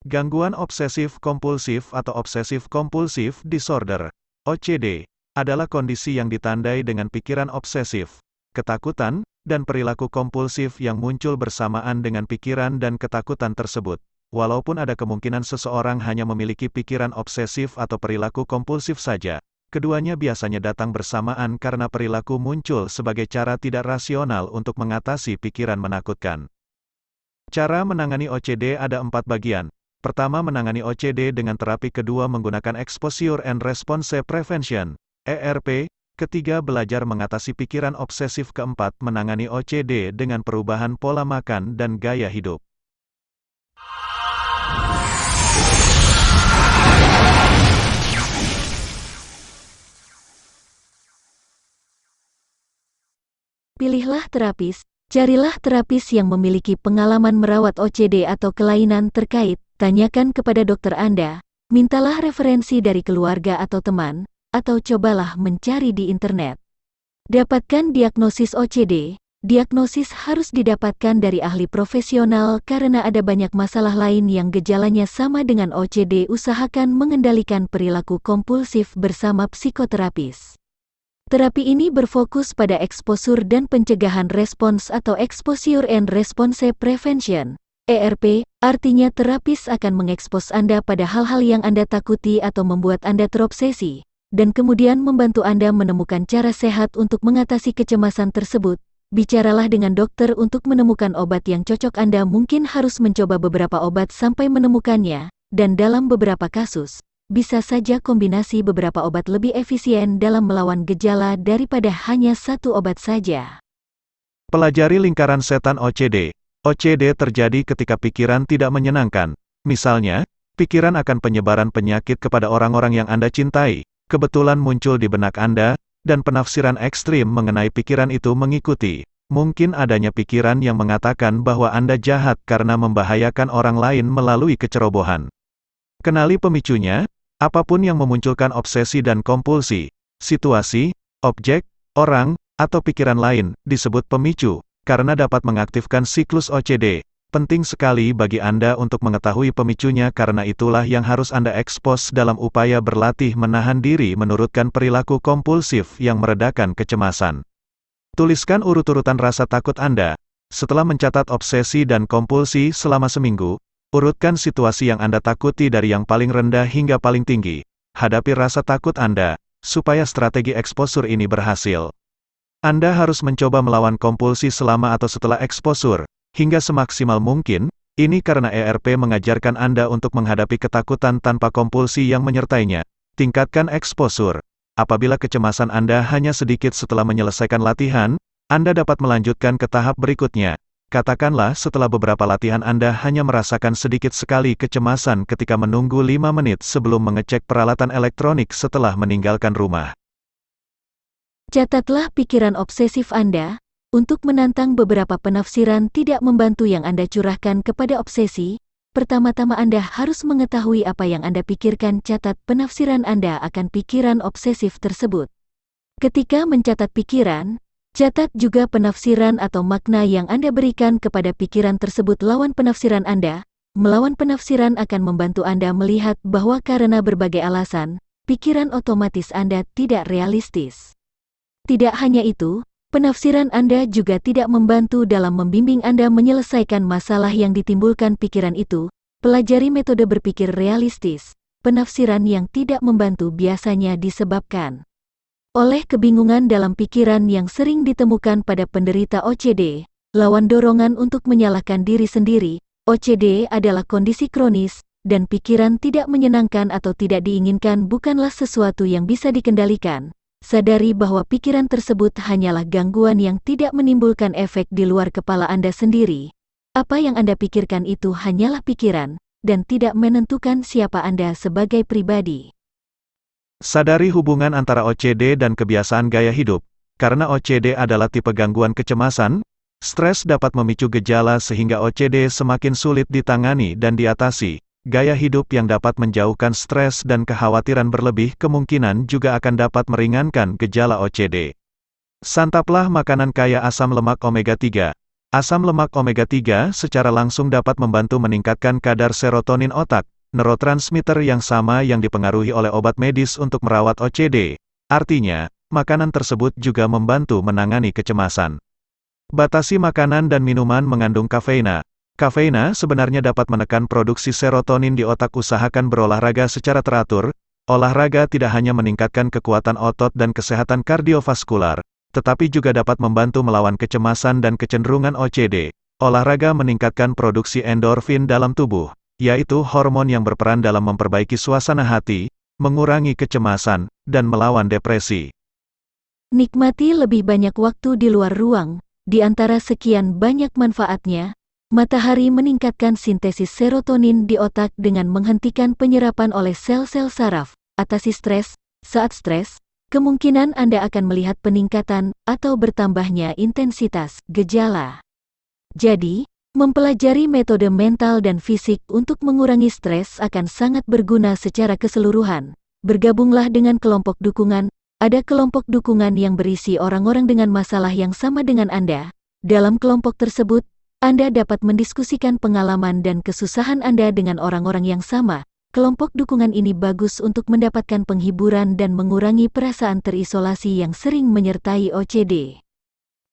Gangguan obsesif-kompulsif atau obsesif-kompulsif disorder, OCD, adalah kondisi yang ditandai dengan pikiran obsesif, ketakutan, dan perilaku kompulsif yang muncul bersamaan dengan pikiran dan ketakutan tersebut. Walaupun ada kemungkinan seseorang hanya memiliki pikiran obsesif atau perilaku kompulsif saja, keduanya biasanya datang bersamaan karena perilaku muncul sebagai cara tidak rasional untuk mengatasi pikiran menakutkan. Cara menangani OCD ada 4 bagian. Pertama, menangani OCD dengan terapi. Kedua, menggunakan Exposure and Response Prevention, ERP. Ketiga, belajar mengatasi pikiran obsesif. Keempat, menangani OCD dengan perubahan pola makan dan gaya hidup. Pilihlah terapis. Carilah terapis yang memiliki pengalaman merawat OCD atau kelainan terkait. Tanyakan kepada dokter Anda, mintalah referensi dari keluarga atau teman, atau cobalah mencari di internet. Dapatkan diagnosis OCD. Diagnosis harus didapatkan dari ahli profesional karena ada banyak masalah lain yang gejalanya sama dengan OCD. Usahakan mengendalikan perilaku kompulsif bersama psikoterapis. Terapi ini berfokus pada eksposur dan pencegahan respons atau Exposure and Response Prevention, ERP, artinya terapis akan mengekspos Anda pada hal-hal yang Anda takuti atau membuat Anda terobsesi, dan kemudian membantu Anda menemukan cara sehat untuk mengatasi kecemasan tersebut. Bicaralah dengan dokter untuk menemukan obat yang cocok. Anda mungkin harus mencoba beberapa obat sampai menemukannya, dan dalam beberapa kasus, bisa saja kombinasi beberapa obat lebih efisien dalam melawan gejala daripada hanya satu obat saja. Pelajari lingkaran setan OCD. OCD terjadi ketika pikiran tidak menyenangkan. Misalnya, pikiran akan penyebaran penyakit kepada orang-orang yang Anda cintai, kebetulan muncul di benak Anda, dan penafsiran ekstrim mengenai pikiran itu mengikuti. Mungkin adanya pikiran yang mengatakan bahwa Anda jahat karena membahayakan orang lain melalui kecerobohan. Kenali pemicunya. Apapun yang memunculkan obsesi dan kompulsi, situasi, objek, orang, atau pikiran lain, disebut pemicu, karena dapat mengaktifkan siklus OCD. Penting sekali bagi Anda untuk mengetahui pemicunya karena itulah yang harus Anda ekspos dalam upaya berlatih menahan diri menurutkan perilaku kompulsif yang meredakan kecemasan. Tuliskan urut-urutan rasa takut Anda. Setelah mencatat obsesi dan kompulsi selama seminggu, urutkan situasi yang Anda takuti dari yang paling rendah hingga paling tinggi. Hadapi rasa takut Anda, supaya strategi eksposur ini berhasil. Anda harus mencoba melawan kompulsi selama atau setelah eksposur, hingga semaksimal mungkin. Ini karena ERP mengajarkan Anda untuk menghadapi ketakutan tanpa kompulsi yang menyertainya. Tingkatkan eksposur. Apabila kecemasan Anda hanya sedikit setelah menyelesaikan latihan, Anda dapat melanjutkan ke tahap berikutnya. Katakanlah setelah beberapa latihan Anda hanya merasakan sedikit sekali kecemasan ketika menunggu 5 menit sebelum mengecek peralatan elektronik setelah meninggalkan rumah. Catatlah pikiran obsesif Anda. Untuk menantang beberapa penafsiran tidak membantu yang Anda curahkan kepada obsesi, pertama-tama Anda harus mengetahui apa yang Anda pikirkan. Catat penafsiran Anda akan pikiran obsesif tersebut. Ketika mencatat pikiran, catat juga penafsiran atau makna yang Anda berikan kepada pikiran tersebut. Lawan penafsiran Anda. Melawan penafsiran akan membantu Anda melihat bahwa karena berbagai alasan, pikiran otomatis Anda tidak realistis. Tidak hanya itu, penafsiran Anda juga tidak membantu dalam membimbing Anda menyelesaikan masalah yang ditimbulkan pikiran itu. Pelajari metode berpikir realistis. Penafsiran yang tidak membantu biasanya disebabkan oleh kebingungan dalam pikiran yang sering ditemukan pada penderita OCD. Lawan dorongan untuk menyalahkan diri sendiri. OCD adalah kondisi kronis, dan pikiran tidak menyenangkan atau tidak diinginkan bukanlah sesuatu yang bisa dikendalikan. Sadari bahwa pikiran tersebut hanyalah gangguan yang tidak menimbulkan efek di luar kepala Anda sendiri. Apa yang Anda pikirkan itu hanyalah pikiran, dan tidak menentukan siapa Anda sebagai pribadi. Sadari hubungan antara OCD dan kebiasaan gaya hidup. Karena OCD adalah tipe gangguan kecemasan, stres dapat memicu gejala sehingga OCD semakin sulit ditangani dan diatasi. Gaya hidup yang dapat menjauhkan stres dan kekhawatiran berlebih kemungkinan juga akan dapat meringankan gejala OCD. Santaplah makanan kaya asam lemak omega 3. Asam lemak omega-3 secara langsung dapat membantu meningkatkan kadar serotonin otak, neurotransmitter yang sama yang dipengaruhi oleh obat medis untuk merawat OCD. Artinya, makanan tersebut juga membantu menangani kecemasan. Batasi makanan dan minuman mengandung kafeina. Kafeina sebenarnya dapat menekan produksi serotonin di otak. Usahakan berolahraga secara teratur. Olahraga tidak hanya meningkatkan kekuatan otot dan kesehatan kardiovaskular, tetapi juga dapat membantu melawan kecemasan dan kecenderungan OCD. Olahraga meningkatkan produksi endorfin dalam tubuh, yaitu hormon yang berperan dalam memperbaiki suasana hati, mengurangi kecemasan, dan melawan depresi. Nikmati lebih banyak waktu di luar ruang. Di antara sekian banyak manfaatnya, matahari meningkatkan sintesis serotonin di otak dengan menghentikan penyerapan oleh sel-sel saraf. Atasi stres. Saat stres, kemungkinan Anda akan melihat peningkatan atau bertambahnya intensitas gejala. Jadi, mempelajari metode mental dan fisik untuk mengurangi stres akan sangat berguna secara keseluruhan. Bergabunglah dengan kelompok dukungan. Ada kelompok dukungan yang berisi orang-orang dengan masalah yang sama dengan Anda. Dalam kelompok tersebut, Anda dapat mendiskusikan pengalaman dan kesusahan Anda dengan orang-orang yang sama. Kelompok dukungan ini bagus untuk mendapatkan penghiburan dan mengurangi perasaan terisolasi yang sering menyertai OCD.